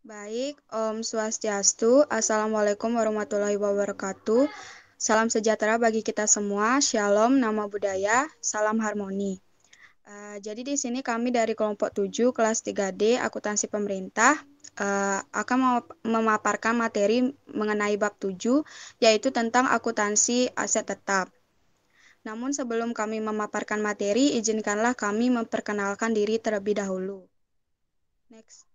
Baik, Om Swastiastu. Assalamualaikum warahmatullahi wabarakatuh. Salam sejahtera bagi kita semua. Shalom, nama budaya, salam harmoni. Jadi di sini kami dari kelompok 7 kelas 3D Akuntansi Pemerintah akan memaparkan materi mengenai bab 7 yaitu tentang akuntansi aset tetap. Namun sebelum kami memaparkan materi, izinkanlah kami memperkenalkan diri terlebih dahulu. Next.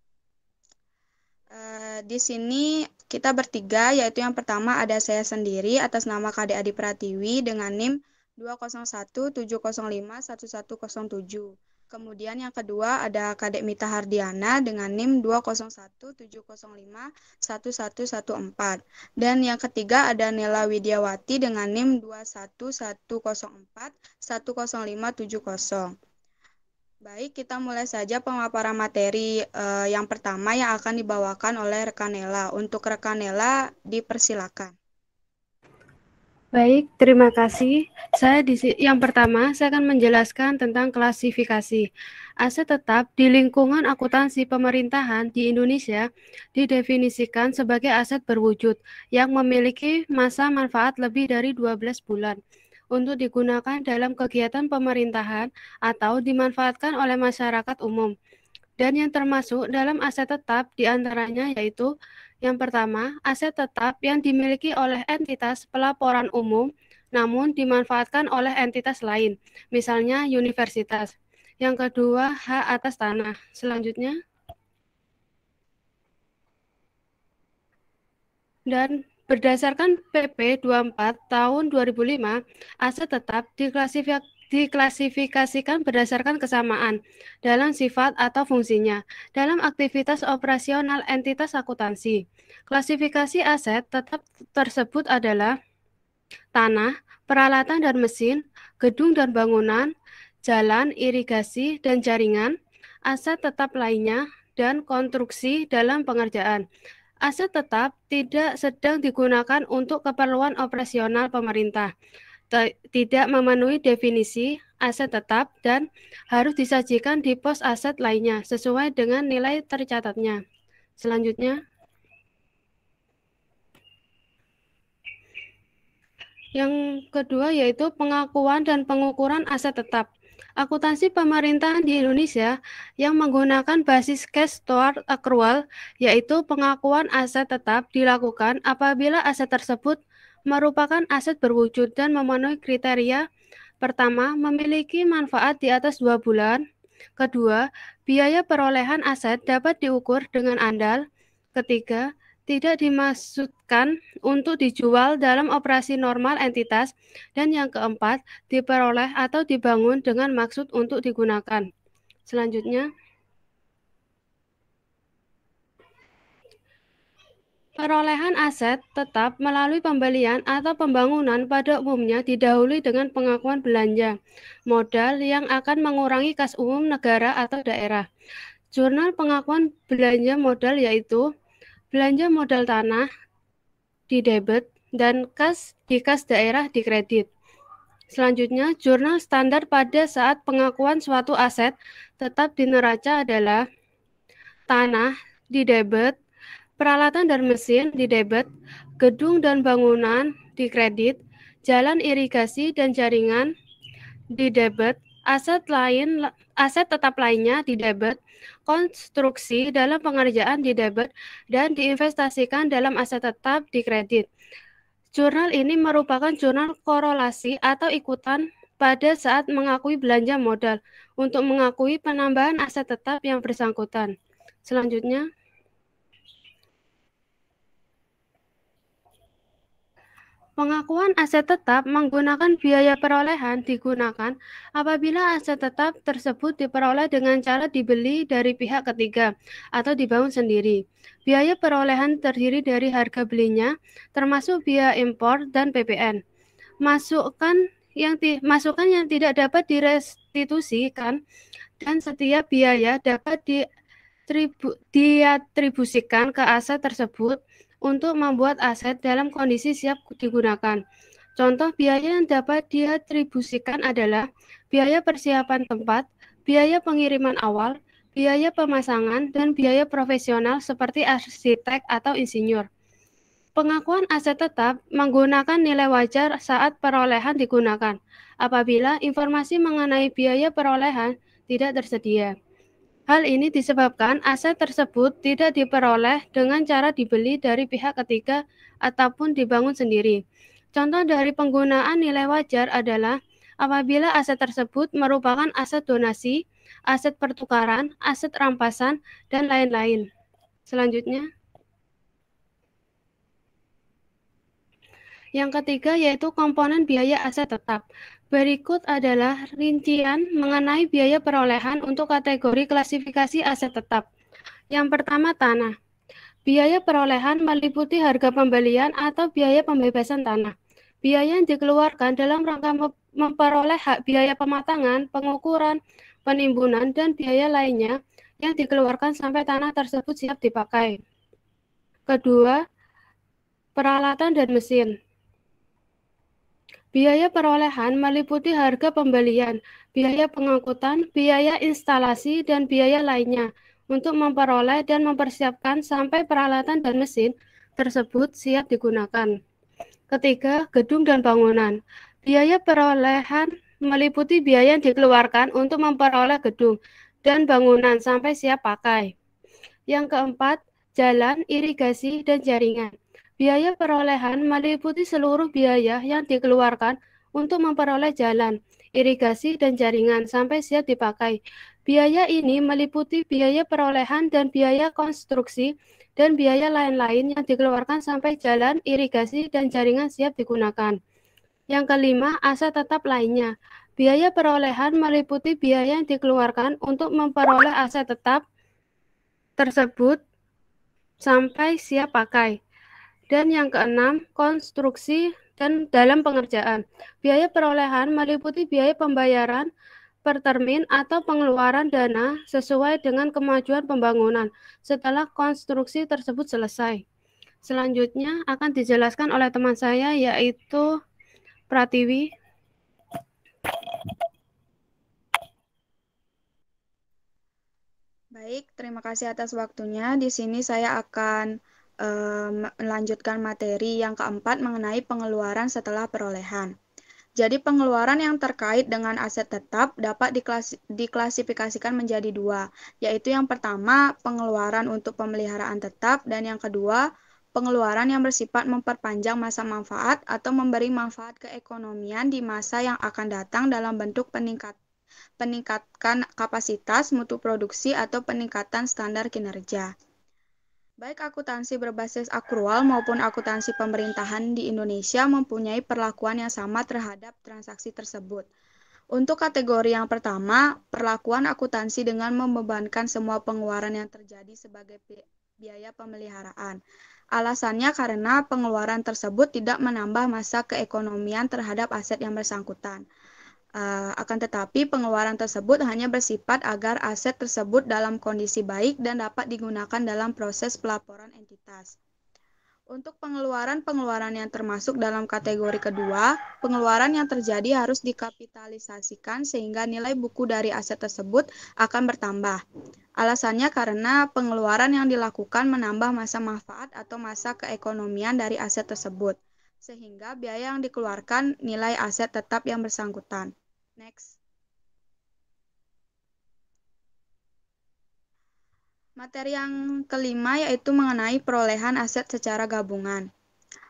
Di sini kita bertiga, yaitu yang pertama ada saya sendiri atas nama Kade Adi Pratiwi dengan NIM 20170511107. Kemudian yang kedua ada Kadek Mita Hardiana dengan NIM 20170511114. Dan yang ketiga ada Nela Widiawati dengan NIM 21104100570. Baik, kita mulai saja pemaparan materi yang pertama yang akan dibawakan oleh rekan Nela. Untuk rekan Nela, dipersilakan. Baik, terima kasih. Yang pertama, saya akan menjelaskan tentang klasifikasi. Aset tetap di lingkungan akuntansi pemerintahan di Indonesia didefinisikan sebagai aset berwujud yang memiliki masa manfaat lebih dari 12 bulan untuk digunakan dalam kegiatan pemerintahan atau dimanfaatkan oleh masyarakat umum. Dan yang termasuk dalam aset tetap diantaranya yaitu yang pertama, aset tetap yang dimiliki oleh entitas pelaporan umum namun dimanfaatkan oleh entitas lain, misalnya universitas. Yang kedua, hak atas tanah. Selanjutnya, dan berdasarkan PP 24 tahun 2005, aset tetap diklasifikasikan berdasarkan kesamaan dalam sifat atau fungsinya dalam aktivitas operasional entitas akuntansi. Klasifikasi aset tetap tersebut adalah tanah, peralatan dan mesin, gedung dan bangunan, jalan, irigasi, dan jaringan, aset tetap lainnya, dan konstruksi dalam pengerjaan. Aset tetap tidak sedang digunakan untuk keperluan operasional pemerintah, tidak memenuhi definisi aset tetap, dan harus disajikan di pos aset lainnya sesuai dengan nilai tercatatnya. Selanjutnya, yang kedua yaitu pengakuan dan pengukuran aset tetap. Akuntansi pemerintahan di Indonesia yang menggunakan basis cash toward accrual, yaitu pengakuan aset tetap dilakukan apabila aset tersebut merupakan aset berwujud dan memenuhi kriteria. Pertama, memiliki manfaat di atas 2 bulan. Kedua, biaya perolehan aset dapat diukur dengan andal. Ketiga, tidak dimaksudkan untuk dijual dalam operasi normal entitas. Dan yang keempat, diperoleh atau dibangun dengan maksud untuk digunakan. Selanjutnya, perolehan aset tetap melalui pembelian atau pembangunan pada umumnya didahului dengan pengakuan belanja modal yang akan mengurangi kas umum negara atau daerah. Jurnal pengakuan belanja modal yaitu belanja modal tanah di debit dan di kas daerah di kredit. Selanjutnya, jurnal standar pada saat pengakuan suatu aset tetap di neraca adalah tanah di debit, peralatan dan mesin di debit, gedung dan bangunan di kredit, jalan irigasi dan jaringan di debit, aset tetap lainnya di debit, konstruksi dalam pengerjaan di debit, dan diinvestasikan dalam aset tetap di kredit. Jurnal ini merupakan jurnal korelasi atau ikutan pada saat mengakui belanja modal untuk mengakui penambahan aset tetap yang bersangkutan. Selanjutnya, pengakuan aset tetap menggunakan biaya perolehan digunakan apabila aset tetap tersebut diperoleh dengan cara dibeli dari pihak ketiga atau dibangun sendiri. Biaya perolehan terdiri dari harga belinya, termasuk biaya impor dan PPN. Masukan yang tidak dapat direstitusikan dan setiap biaya dapat diatribusikan ke aset tersebut untuk membuat aset dalam kondisi siap digunakan. Contoh biaya yang dapat diatribusikan adalah biaya persiapan tempat, biaya pengiriman awal, biaya pemasangan, dan biaya profesional seperti arsitek atau insinyur. Pengakuan aset tetap menggunakan nilai wajar saat perolehan digunakan, apabila informasi mengenai biaya perolehan tidak tersedia. Hal ini disebabkan aset tersebut tidak diperoleh dengan cara dibeli dari pihak ketiga ataupun dibangun sendiri. Contoh dari penggunaan nilai wajar adalah apabila aset tersebut merupakan aset donasi, aset pertukaran, aset rampasan, dan lain-lain. Selanjutnya, yang ketiga yaitu komponen biaya aset tetap. Berikut adalah rincian mengenai biaya perolehan untuk kategori klasifikasi aset tetap. Yang pertama, tanah. Biaya perolehan meliputi harga pembelian atau biaya pembebasan tanah. Biaya yang dikeluarkan dalam rangka memperoleh hak biaya pematangan, pengukuran, penimbunan, dan biaya lainnya yang dikeluarkan sampai tanah tersebut siap dipakai. Kedua, peralatan dan mesin. Biaya perolehan meliputi harga pembelian, biaya pengangkutan, biaya instalasi, dan biaya lainnya untuk memperoleh dan mempersiapkan sampai peralatan dan mesin tersebut siap digunakan. Ketiga, gedung dan bangunan. Biaya perolehan meliputi biaya yang dikeluarkan untuk memperoleh gedung dan bangunan sampai siap pakai. Yang keempat, jalan, irigasi, dan jaringan. Biaya perolehan meliputi seluruh biaya yang dikeluarkan untuk memperoleh jalan, irigasi, dan jaringan sampai siap dipakai. Biaya ini meliputi biaya perolehan dan biaya konstruksi dan biaya lain-lain yang dikeluarkan sampai jalan, irigasi, dan jaringan siap digunakan. Yang kelima, aset tetap lainnya. Biaya perolehan meliputi biaya yang dikeluarkan untuk memperoleh aset tetap tersebut sampai siap pakai. Dan yang keenam, konstruksi dan dalam pengerjaan. Biaya perolehan meliputi biaya pembayaran per termin atau pengeluaran dana sesuai dengan kemajuan pembangunan setelah konstruksi tersebut selesai. Selanjutnya akan dijelaskan oleh teman saya yaitu Pratiwi. Baik, terima kasih atas waktunya. Di sini saya akan melanjutkan materi yang keempat mengenai pengeluaran setelah perolehan. Jadi pengeluaran yang terkait dengan aset tetap dapat diklasifikasikan menjadi dua, yaitu yang pertama pengeluaran untuk pemeliharaan tetap dan yang kedua pengeluaran yang bersifat memperpanjang masa manfaat atau memberi manfaat keekonomian di masa yang akan datang dalam bentuk peningkatkan kapasitas mutu produksi atau peningkatan standar kinerja. Baik akuntansi berbasis akrual maupun akuntansi pemerintahan di Indonesia mempunyai perlakuan yang sama terhadap transaksi tersebut. Untuk kategori yang pertama, perlakuan akuntansi dengan membebankan semua pengeluaran yang terjadi sebagai biaya pemeliharaan. Alasannya karena pengeluaran tersebut tidak menambah masa keekonomian terhadap aset yang bersangkutan. Akan tetapi pengeluaran tersebut hanya bersifat agar aset tersebut dalam kondisi baik dan dapat digunakan dalam proses pelaporan entitas. Untuk pengeluaran-pengeluaran yang termasuk dalam kategori kedua, pengeluaran yang terjadi harus dikapitalisasikan sehingga nilai buku dari aset tersebut akan bertambah. Alasannya karena pengeluaran yang dilakukan menambah masa manfaat atau masa keekonomian dari aset tersebut, sehingga biaya yang dikeluarkan nilai aset tetap yang bersangkutan. Next. Materi yang kelima yaitu mengenai perolehan aset secara gabungan.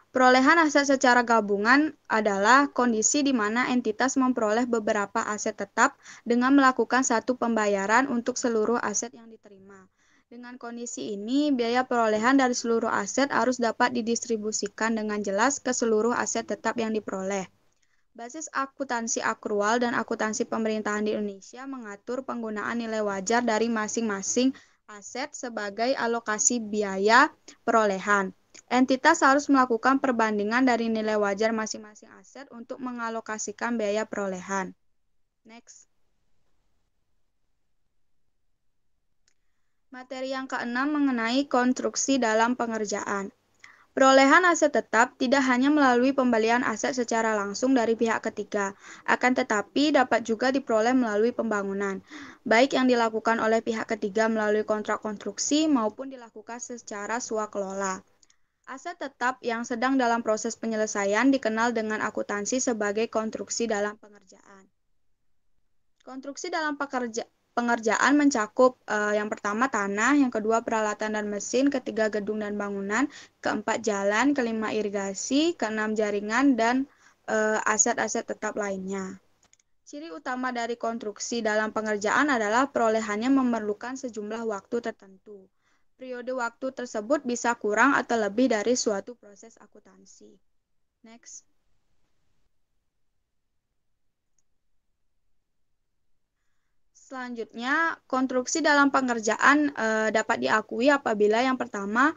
Perolehan aset secara gabungan adalah kondisi di mana entitas memperoleh beberapa aset tetap dengan melakukan satu pembayaran untuk seluruh aset yang diterima. Dengan kondisi ini, biaya perolehan dari seluruh aset harus dapat didistribusikan dengan jelas ke seluruh aset tetap yang diperoleh. Basis akuntansi akrual dan akuntansi pemerintahan di Indonesia mengatur penggunaan nilai wajar dari masing-masing aset sebagai alokasi biaya perolehan. Entitas harus melakukan perbandingan dari nilai wajar masing-masing aset untuk mengalokasikan biaya perolehan. Next. Materi yang keenam mengenai konstruksi dalam pengerjaan. Perolehan aset tetap tidak hanya melalui pembelian aset secara langsung dari pihak ketiga, akan tetapi dapat juga diperoleh melalui pembangunan. baik yang dilakukan oleh pihak ketiga melalui kontrak konstruksi maupun dilakukan secara swakelola. Aset tetap yang sedang dalam proses penyelesaian dikenal dengan akuntansi sebagai konstruksi dalam pengerjaan. Konstruksi dalam pengerjaan mencakup yang pertama tanah, yang kedua peralatan dan mesin, ketiga gedung dan bangunan, keempat jalan, kelima irigasi, keenam jaringan, dan aset-aset tetap lainnya. Ciri utama dari konstruksi dalam pengerjaan adalah perolehannya memerlukan sejumlah waktu tertentu. Periode waktu tersebut bisa kurang atau lebih dari suatu proses akuntansi. Next. Selanjutnya, konstruksi dalam pengerjaan dapat diakui apabila yang pertama,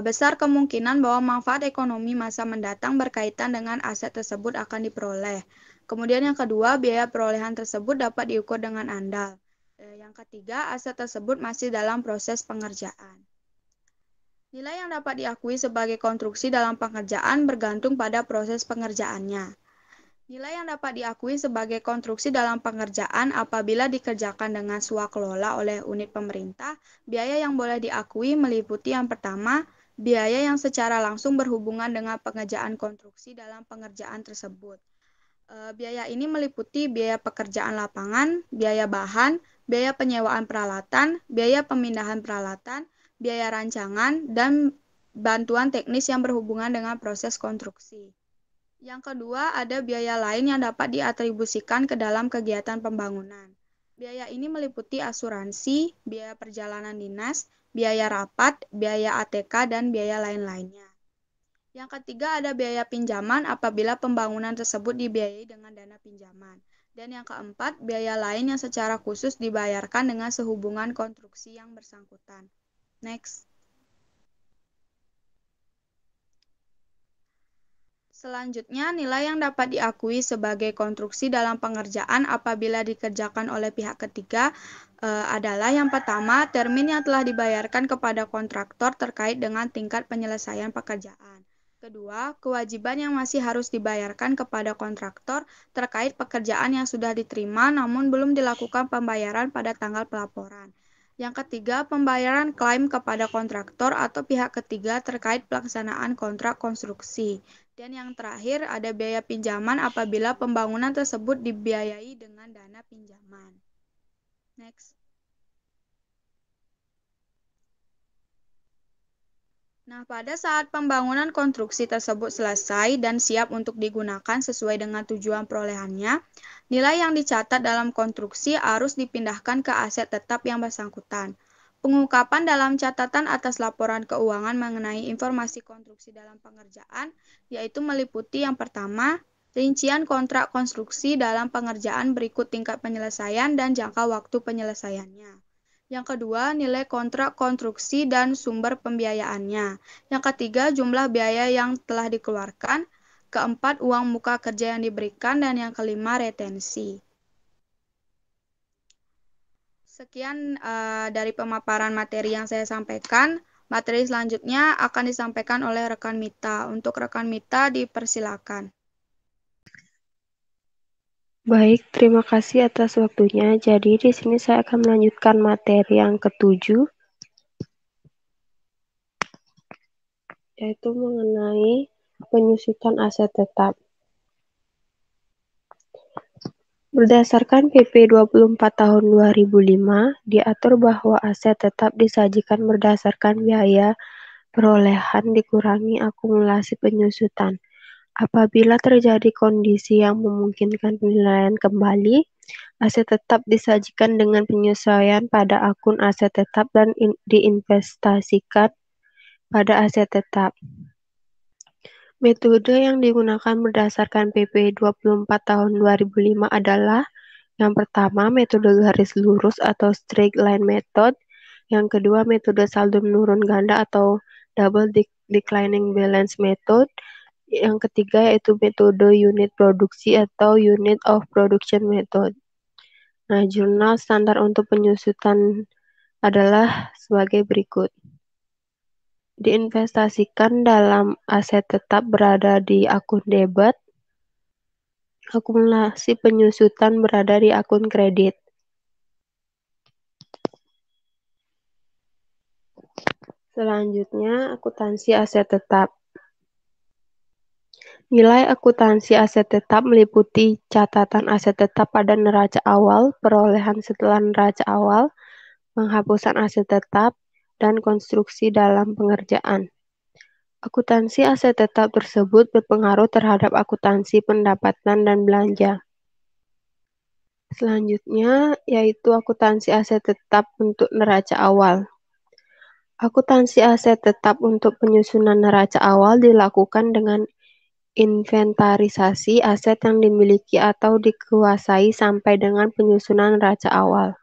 besar kemungkinan bahwa manfaat ekonomi masa mendatang berkaitan dengan aset tersebut akan diperoleh. Kemudian yang kedua, biaya perolehan tersebut dapat diukur dengan andal. Yang ketiga, aset tersebut masih dalam proses pengerjaan. Nilai yang dapat diakui sebagai konstruksi dalam pengerjaan bergantung pada proses pengerjaannya. Nilai yang dapat diakui sebagai konstruksi dalam pengerjaan apabila dikerjakan dengan swakelola oleh unit pemerintah, biaya yang boleh diakui meliputi yang pertama, biaya yang secara langsung berhubungan dengan pengerjaan konstruksi dalam pengerjaan tersebut. Biaya ini meliputi biaya pekerjaan lapangan, biaya bahan, biaya penyewaan peralatan, biaya pemindahan peralatan, biaya rancangan, dan bantuan teknis yang berhubungan dengan proses konstruksi. Yang kedua, ada biaya lain yang dapat diatribusikan ke dalam kegiatan pembangunan. Biaya ini meliputi asuransi, biaya perjalanan dinas, biaya rapat, biaya ATK, dan biaya lain-lainnya. Yang ketiga, ada biaya pinjaman apabila pembangunan tersebut dibiayai dengan dana pinjaman. Dan yang keempat, biaya lain yang secara khusus dibayarkan dengan sehubungan konstruksi yang bersangkutan. Next. Selanjutnya, nilai yang dapat diakui sebagai konstruksi dalam pengerjaan apabila dikerjakan oleh pihak ketiga adalah yang pertama, termin yang telah dibayarkan kepada kontraktor terkait dengan tingkat penyelesaian pekerjaan. Kedua, kewajiban yang masih harus dibayarkan kepada kontraktor terkait pekerjaan yang sudah diterima namun belum dilakukan pembayaran pada tanggal pelaporan. Yang ketiga, pembayaran klaim kepada kontraktor atau pihak ketiga terkait pelaksanaan kontrak konstruksi. Dan yang terakhir, ada biaya pinjaman apabila pembangunan tersebut dibiayai dengan dana pinjaman. Next. Nah, pada saat pembangunan konstruksi tersebut selesai dan siap untuk digunakan sesuai dengan tujuan perolehannya, nilai yang dicatat dalam konstruksi harus dipindahkan ke aset tetap yang bersangkutan. Pengungkapan dalam catatan atas laporan keuangan mengenai informasi konstruksi dalam pengerjaan, yaitu meliputi yang pertama, rincian kontrak konstruksi dalam pengerjaan berikut tingkat penyelesaian dan jangka waktu penyelesaiannya. Yang kedua, nilai kontrak konstruksi dan sumber pembiayaannya. Yang ketiga, jumlah biaya yang telah dikeluarkan. Keempat, uang muka kerja yang diberikan. Dan yang kelima, retensi. Sekian dari pemaparan materi yang saya sampaikan. Materi selanjutnya akan disampaikan oleh rekan Mita. Untuk rekan Mita, dipersilakan. Baik, terima kasih atas waktunya. Jadi di sini saya akan melanjutkan materi yang ketujuh, yaitu mengenai penyusutan aset tetap. Berdasarkan PP 24 tahun 2005, diatur bahwa aset tetap disajikan berdasarkan biaya perolehan dikurangi akumulasi penyusutan. Apabila terjadi kondisi yang memungkinkan penilaian kembali, aset tetap disajikan dengan penyesuaian pada akun aset tetap dan diinvestasikan pada aset tetap. Metode yang digunakan berdasarkan PP 24 tahun 2005 adalah yang pertama, metode garis lurus atau straight line method. Yang kedua, metode saldo menurun ganda atau double declining balance method. Yang ketiga yaitu metode unit produksi atau unit of production method. Nah, jurnal standar untuk penyusutan adalah sebagai berikut. Diinvestasikan dalam aset tetap berada di akun debit. Akumulasi penyusutan berada di akun kredit. Selanjutnya, akuntansi aset tetap. Nilai akuntansi aset tetap meliputi catatan aset tetap pada neraca awal, perolehan setelah neraca awal, penghapusan aset tetap, dan konstruksi dalam pengerjaan. Akuntansi aset tetap tersebut berpengaruh terhadap akuntansi pendapatan dan belanja. Selanjutnya, yaitu akuntansi aset tetap untuk neraca awal. Akuntansi aset tetap untuk penyusunan neraca awal dilakukan dengan inventarisasi aset yang dimiliki atau dikuasai sampai dengan penyusunan neraca awal.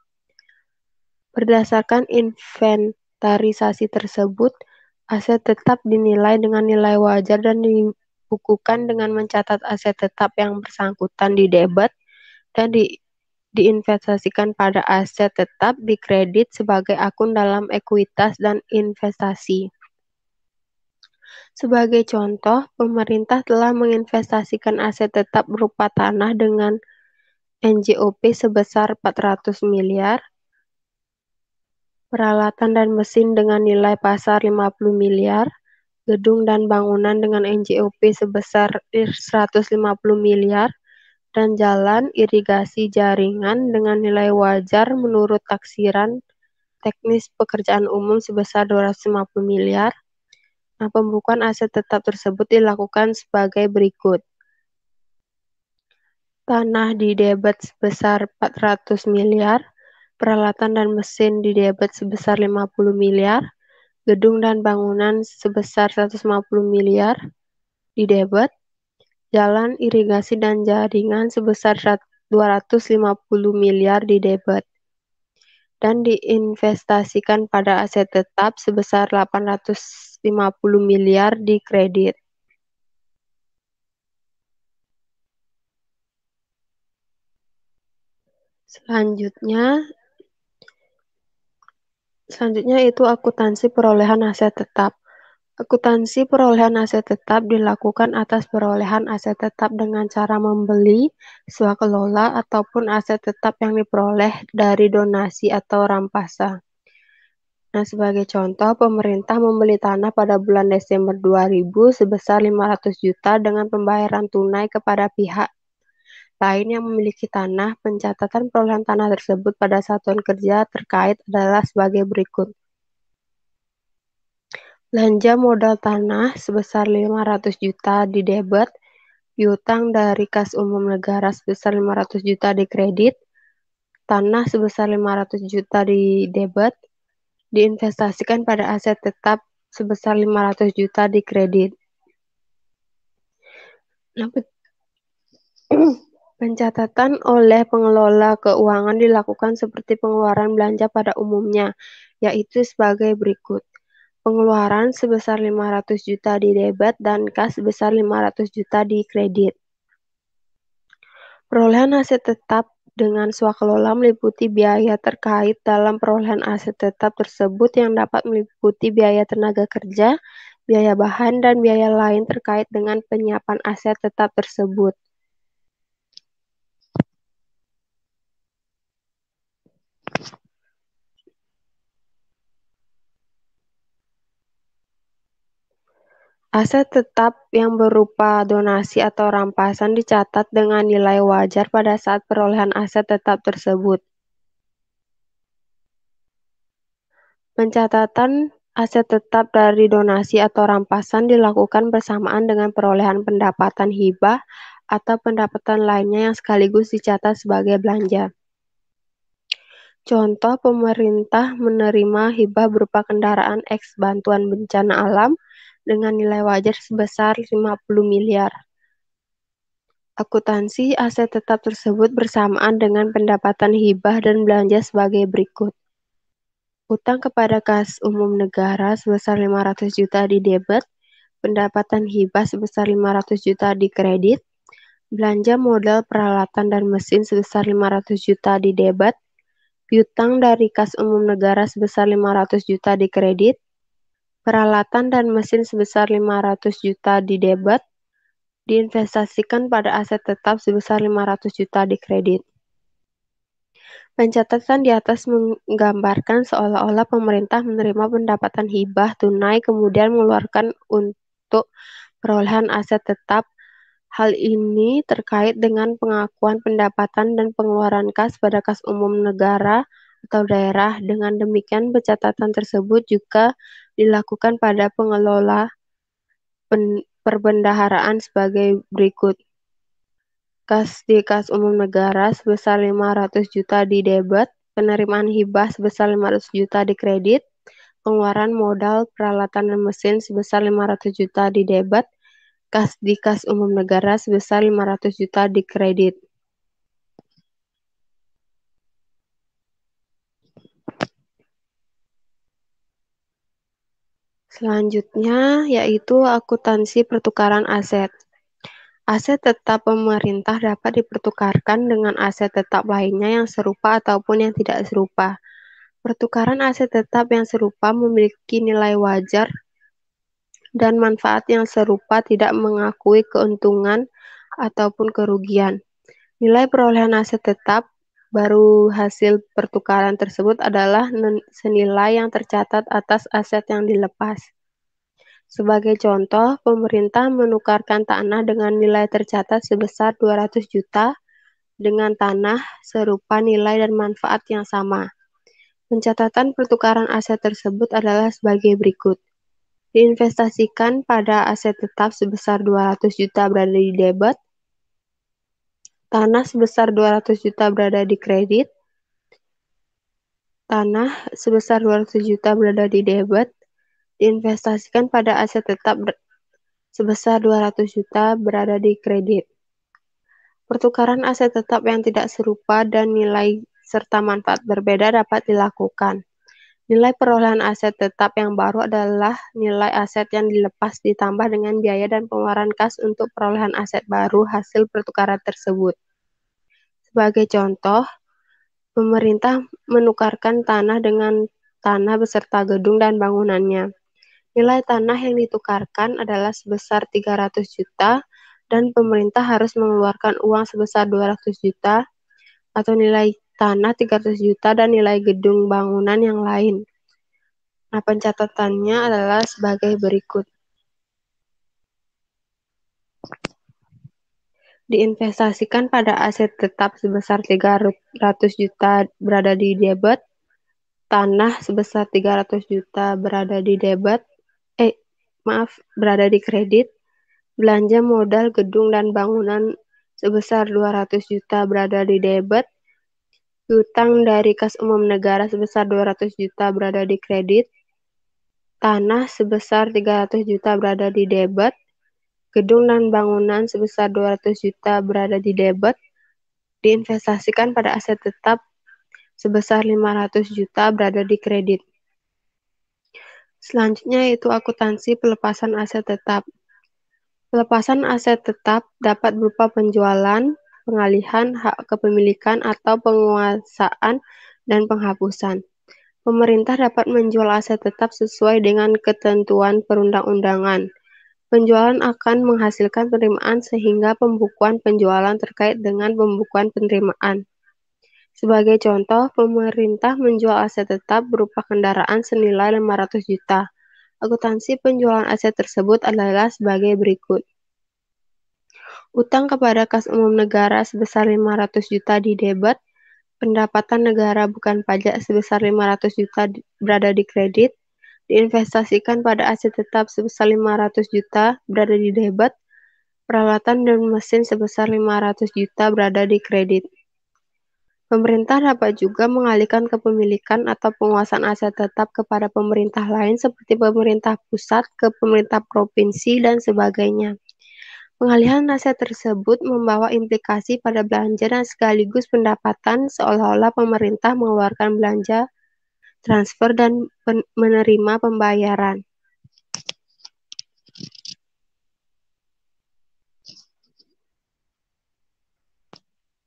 Berdasarkan inventarisasi tersebut, aset tetap dinilai dengan nilai wajar dan dibukukan dengan mencatat aset tetap yang bersangkutan di debit dan diinvestasikan pada aset tetap di kredit sebagai akun dalam ekuitas dan investasi. Sebagai contoh, pemerintah telah menginvestasikan aset tetap berupa tanah dengan NJOP sebesar 400 miliar, peralatan dan mesin dengan nilai pasar 50 miliar, gedung dan bangunan dengan NJOP sebesar 150 miliar, dan jalan irigasi jaringan dengan nilai wajar menurut taksiran teknis pekerjaan umum sebesar 250 miliar. Nah, pembukuan aset tetap tersebut dilakukan sebagai berikut. Tanah di debit sebesar 400 miliar, peralatan dan mesin di debit sebesar 50 miliar, gedung dan bangunan sebesar 150 miliar di debit, jalan irigasi dan jaringan sebesar 250 miliar di debit, dan diinvestasikan pada aset tetap sebesar 850 miliar di kredit. Selanjutnya itu akuntansi perolehan aset tetap. Akuntansi perolehan aset tetap dilakukan atas perolehan aset tetap dengan cara membeli, swakelola, ataupun aset tetap yang diperoleh dari donasi atau rampasan. Nah, sebagai contoh, pemerintah membeli tanah pada bulan Desember 2000 sebesar 500 juta dengan pembayaran tunai kepada pihak lain yang memiliki tanah. Pencatatan perolehan tanah tersebut pada satuan kerja terkait adalah sebagai berikut. Belanja modal tanah sebesar 500 juta di debit, piutang dari kas umum negara sebesar 500 juta di kredit, tanah sebesar 500 juta di debit, diinvestasikan pada aset tetap sebesar 500 juta di kredit. Pencatatan oleh pengelola keuangan dilakukan seperti pengeluaran belanja pada umumnya, yaitu sebagai berikut. Pengeluaran sebesar 500 juta di debit dan kas sebesar 500 juta di kredit. Perolehan aset tetap dengan swakelola meliputi biaya terkait dalam perolehan aset tetap tersebut yang dapat meliputi biaya tenaga kerja, biaya bahan, dan biaya lain terkait dengan penyiapan aset tetap tersebut. Aset tetap yang berupa donasi atau rampasan dicatat dengan nilai wajar pada saat perolehan aset tetap tersebut. Pencatatan aset tetap dari donasi atau rampasan dilakukan bersamaan dengan perolehan pendapatan hibah atau pendapatan lainnya yang sekaligus dicatat sebagai belanja. Contoh, pemerintah menerima hibah berupa kendaraan X bantuan bencana alam dengan nilai wajar sebesar 50 miliar. Akuntansi aset tetap tersebut bersamaan dengan pendapatan hibah dan belanja sebagai berikut. Utang kepada kas umum negara sebesar 500 juta di debit, pendapatan hibah sebesar 500 juta di kredit, belanja modal peralatan dan mesin sebesar 500 juta di debit, piutang dari kas umum negara sebesar 500 juta di kredit, peralatan dan mesin sebesar 500 juta di debit, diinvestasikan pada aset tetap sebesar 500 juta di kredit. Pencatatan di atas menggambarkan seolah-olah pemerintah menerima pendapatan hibah tunai kemudian mengeluarkan untuk perolehan aset tetap. Hal ini terkait dengan pengakuan pendapatan dan pengeluaran kas pada kas umum negara atau daerah. Dengan demikian, pencatatan tersebut juga dilakukan pada pengelola perbendaharaan sebagai berikut. Kas di kas umum negara sebesar 500 juta di debit, penerimaan hibah sebesar 500 juta di kredit, pengeluaran modal peralatan dan mesin sebesar 500 juta di debit, kas di kas umum negara sebesar 500 juta di kredit. Selanjutnya yaitu akuntansi pertukaran aset. Aset tetap pemerintah dapat dipertukarkan dengan aset tetap lainnya yang serupa ataupun yang tidak serupa. Pertukaran aset tetap yang serupa memiliki nilai wajar dan manfaat yang serupa tidak mengakui keuntungan ataupun kerugian. Nilai perolehan aset tetap baru hasil pertukaran tersebut adalah senilai yang tercatat atas aset yang dilepas. Sebagai contoh, pemerintah menukarkan tanah dengan nilai tercatat sebesar 200 juta dengan tanah serupa nilai dan manfaat yang sama. Pencatatan pertukaran aset tersebut adalah sebagai berikut. Diinvestasikan pada aset tetap sebesar 200 juta berada di debit, tanah sebesar 200 juta berada di kredit, tanah sebesar 200 juta berada di debit, diinvestasikan pada aset tetap sebesar 200 juta berada di kredit. Pertukaran aset tetap yang tidak serupa dan nilai serta manfaat berbeda dapat dilakukan. Nilai perolehan aset tetap yang baru adalah nilai aset yang dilepas ditambah dengan biaya dan pengeluaran kas untuk perolehan aset baru hasil pertukaran tersebut. Sebagai contoh, pemerintah menukarkan tanah dengan tanah beserta gedung dan bangunannya. Nilai tanah yang ditukarkan adalah sebesar 300 juta dan pemerintah harus mengeluarkan uang sebesar 200 juta atau nilai tanah 300 juta dan nilai gedung bangunan yang lain. Nah, pencatatannya adalah sebagai berikut. Diinvestasikan pada aset tetap sebesar 300 juta berada di debit, tanah sebesar 300 juta berada di debit, berada di kredit, belanja modal gedung dan bangunan sebesar 200 juta berada di debit, utang dari kas umum negara sebesar 200 juta berada di kredit, tanah sebesar 300 juta berada di debit, gedung dan bangunan sebesar 200 juta berada di debit, diinvestasikan pada aset tetap sebesar 500 juta berada di kredit. Selanjutnya yaitu akuntansi pelepasan aset tetap. Pelepasan aset tetap dapat berupa penjualan, pengalihan hak kepemilikan atau penguasaan dan penghapusan. Pemerintah dapat menjual aset tetap sesuai dengan ketentuan perundang-undangan. Penjualan akan menghasilkan penerimaan sehingga pembukuan penjualan terkait dengan pembukuan penerimaan. Sebagai contoh, pemerintah menjual aset tetap berupa kendaraan senilai 500 juta. Akuntansi penjualan aset tersebut adalah sebagai berikut. Utang kepada kas umum negara sebesar 500 juta di debit, pendapatan negara bukan pajak sebesar 500 juta berada di kredit, diinvestasikan pada aset tetap sebesar 500 juta berada di debit, peralatan dan mesin sebesar 500 juta berada di kredit. Pemerintah dapat juga mengalihkan kepemilikan atau penguasaan aset tetap kepada pemerintah lain seperti pemerintah pusat ke pemerintah provinsi dan sebagainya. Pengalihan aset tersebut membawa implikasi pada belanja dan sekaligus pendapatan seolah-olah pemerintah mengeluarkan belanja, transfer, dan menerima pembayaran.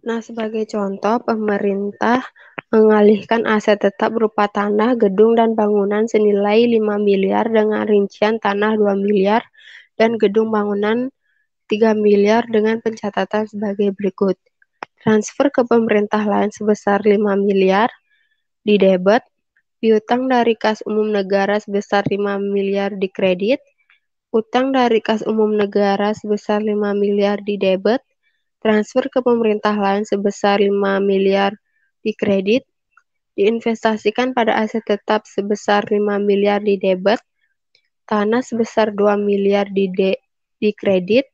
Nah, sebagai contoh, pemerintah mengalihkan aset tetap berupa tanah, gedung, dan bangunan senilai 5 miliar dengan rincian tanah 2 miliar dan gedung bangunan 3 miliar dengan pencatatan sebagai berikut. transfer ke pemerintah lain sebesar 5 miliar di debit, piutang dari kas umum negara sebesar 5 miliar di kredit, utang dari kas umum negara sebesar 5 miliar di debit, transfer ke pemerintah lain sebesar 5 miliar di kredit, diinvestasikan pada aset tetap sebesar 5 miliar di debit, tanah sebesar 2 miliar di kredit,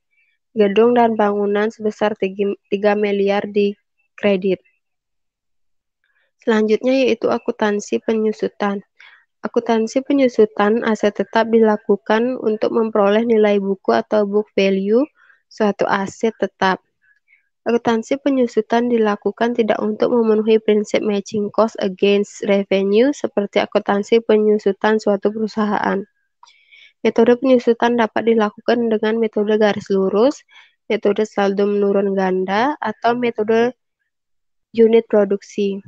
gedung dan bangunan sebesar 3 miliar di kredit. Selanjutnya yaitu akuntansi penyusutan. Akuntansi penyusutan aset tetap dilakukan untuk memperoleh nilai buku atau book value suatu aset tetap. Akuntansi penyusutan dilakukan tidak untuk memenuhi prinsip matching cost against revenue seperti akuntansi penyusutan suatu perusahaan. Metode penyusutan dapat dilakukan dengan metode garis lurus, metode saldo menurun ganda, atau metode unit produksi.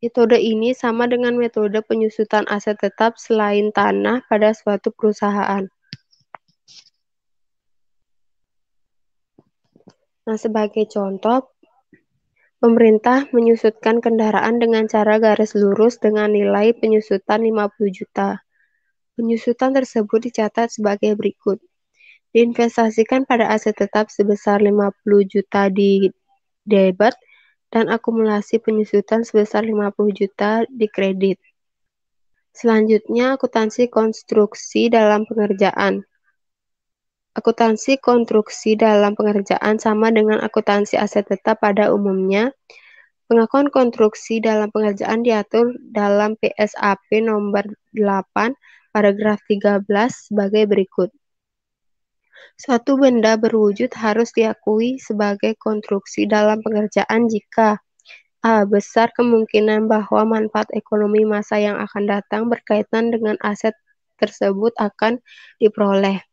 Metode ini sama dengan metode penyusutan aset tetap selain tanah pada suatu perusahaan. Nah, sebagai contoh, pemerintah menyusutkan kendaraan dengan cara garis lurus dengan nilai penyusutan 50 juta. Penyusutan tersebut dicatat sebagai berikut. Diinvestasikan pada aset tetap sebesar 50 juta di debit dan akumulasi penyusutan sebesar 50 juta di kredit. Selanjutnya, akuntansi konstruksi dalam pengerjaan. Akuntansi konstruksi dalam pengerjaan sama dengan akuntansi aset tetap pada umumnya. Pengakuan konstruksi dalam pengerjaan diatur dalam PSAP nomor 8 paragraf 13 sebagai berikut. Suatu benda berwujud harus diakui sebagai konstruksi dalam pengerjaan jika A. Besar kemungkinan bahwa manfaat ekonomi masa yang akan datang berkaitan dengan aset tersebut akan diperoleh.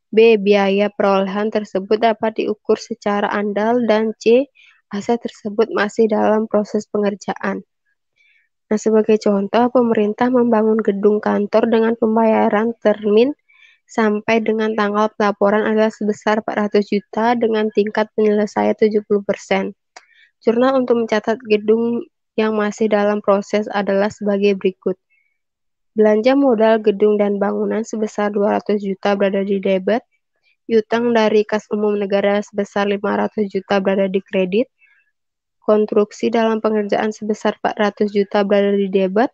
B. Biaya perolehan tersebut dapat diukur secara andal, dan C. Aset tersebut masih dalam proses pengerjaan. Nah, sebagai contoh, pemerintah membangun gedung kantor dengan pembayaran termin sampai dengan tanggal pelaporan adalah sebesar 400 juta dengan tingkat penyelesaian 70%. Jurnal untuk mencatat gedung yang masih dalam proses adalah sebagai berikut. Belanja modal gedung dan bangunan sebesar 200 juta berada di debit, piutang dari kas umum negara sebesar 500 juta berada di kredit, konstruksi dalam pengerjaan sebesar 400 juta berada di debit,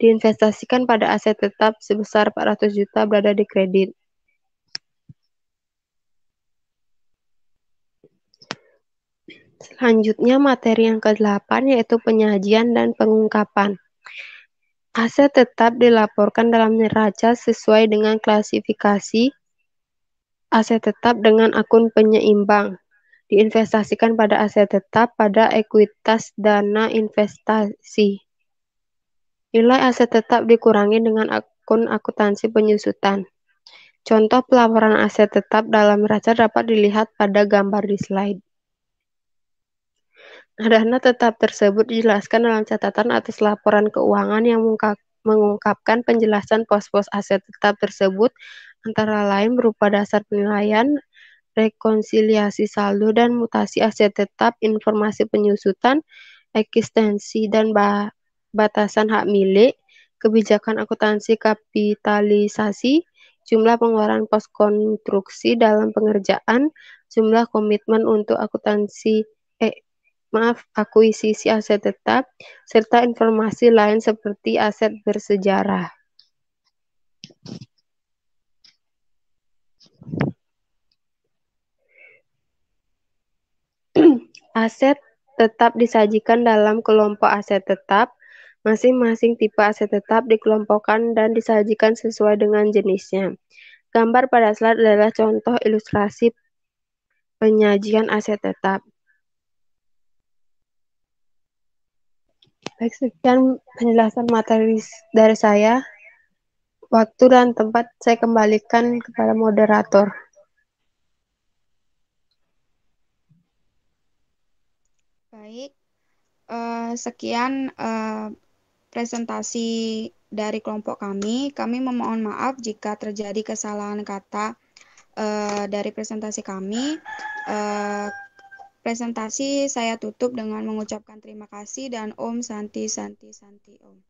diinvestasikan pada aset tetap sebesar 400 juta berada di kredit. Selanjutnya materi yang ke-8 yaitu penyajian dan pengungkapan. Aset tetap dilaporkan dalam neraca sesuai dengan klasifikasi aset tetap dengan akun penyeimbang. Diinvestasikan pada aset tetap pada ekuitas dana investasi. Nilai aset tetap dikurangi dengan akun akuntansi penyusutan. Contoh pelaporan aset tetap dalam neraca dapat dilihat pada gambar di slide. Dana tetap tersebut dijelaskan dalam catatan atas laporan keuangan yang mengungkapkan penjelasan pos-pos aset tetap tersebut antara lain berupa dasar penilaian, rekonsiliasi saldo dan mutasi aset tetap, informasi penyusutan, eksistensi dan batasan hak milik, kebijakan akuntansi kapitalisasi, jumlah pengeluaran pos konstruksi dalam pengerjaan, jumlah komitmen untuk akuisisi aset tetap, serta informasi lain seperti aset bersejarah. Aset tetap disajikan dalam kelompok aset tetap. Masing-masing tipe aset tetap dikelompokkan dan disajikan sesuai dengan jenisnya. Gambar pada slide adalah contoh ilustrasi penyajian aset tetap. Baik, sekian penjelasan materi dari saya. Waktu dan tempat saya kembalikan kepada moderator. Baik, sekian presentasi dari kelompok kami. Kami memohon maaf jika terjadi kesalahan kata dari presentasi kami. presentasi saya tutup dengan mengucapkan terima kasih dan Om Santi Santi Santi Om.